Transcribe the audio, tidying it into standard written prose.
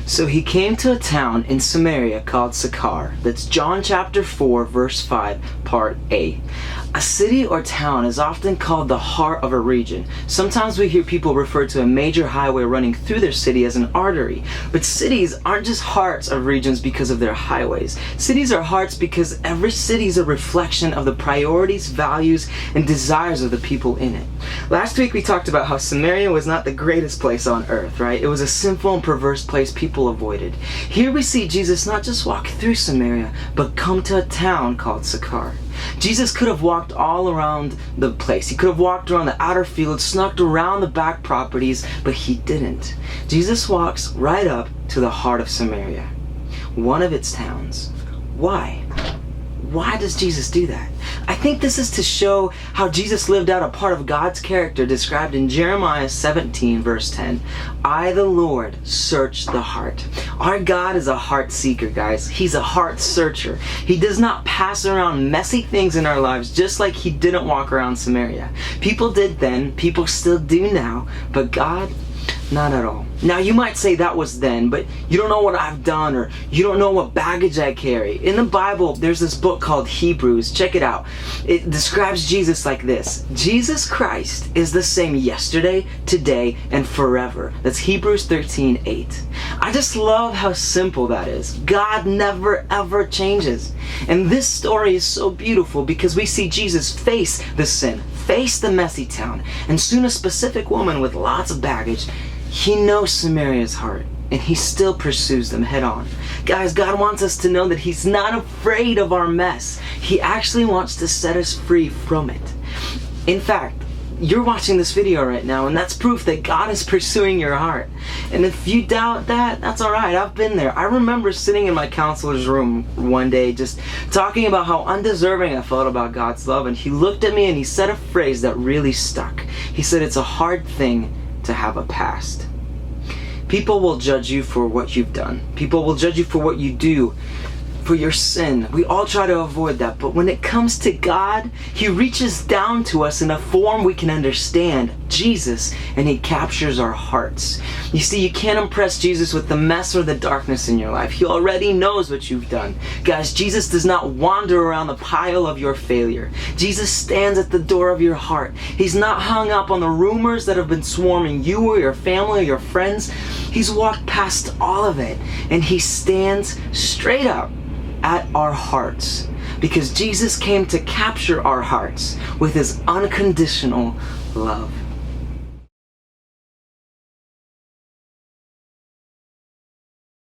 So he came to a town in Samaria called Sychar. That's John chapter 4, verse 5, part A. A city or town is often called the heart of a region. Sometimes we hear people refer to a major highway running through their city as an artery. But cities aren't just hearts of regions because of their highways. Cities are hearts because every city is a reflection of the priorities, values, and desires of the people in it. Last week we talked about how Samaria was not the greatest place on earth, right? It was a sinful and perverse place people avoided. Here we see Jesus not just walk through Samaria, but come to a town called Sychar. Jesus could have walked all around the place. He could have walked around the outer fields, snuck around the back properties, but he didn't. Jesus walks right up to the heart of Samaria, one of its towns. Why? Why does Jesus do that? I think this is to show how Jesus lived out a part of God's character described in Jeremiah 17, verse 10. I, the Lord, search the heart. Our God is a heart seeker, guys. He's a heart searcher. He does not pass around messy things in our lives, just like he didn't walk around Samaria. People did then, people still do now, but God, not at all. Now you might say that was then, but you don't know what I've done, or you don't know what baggage I carry. In the Bible, there's this book called Hebrews. Check it out. It describes Jesus like this. Jesus Christ is the same yesterday, today, and forever. That's Hebrews 13:8. I just love how simple that is. God never ever changes. And this story is so beautiful because we see Jesus face the sin, face the messy town, and soon a specific woman with lots of baggage. He knows Samaria's heart, and he still pursues them head on. Guys, God wants us to know that he's not afraid of our mess. He actually wants to set us free from it. In fact, you're watching this video right now, and that's proof that God is pursuing your heart. And if you doubt that, that's alright. I've been there. I remember sitting in my counselor's room one day just talking about how undeserving I felt about God's love, and he looked at me and he said a phrase that really stuck. He said, it's a hard thing to have a past. People will judge you for what you've done. People will judge you for what you do, for your sin. We all try to avoid that, but when it comes to God, he reaches down to us in a form we can understand, Jesus, and he captures our hearts. You see, you can't impress Jesus with the mess or the darkness in your life. He already knows what you've done. Guys, Jesus does not wander around the pile of your failure. Jesus stands at the door of your heart. He's not hung up on the rumors that have been swarming you or your family or your friends. He's walked past all of it, and he stands straight up at our hearts, because Jesus came to capture our hearts with his unconditional love.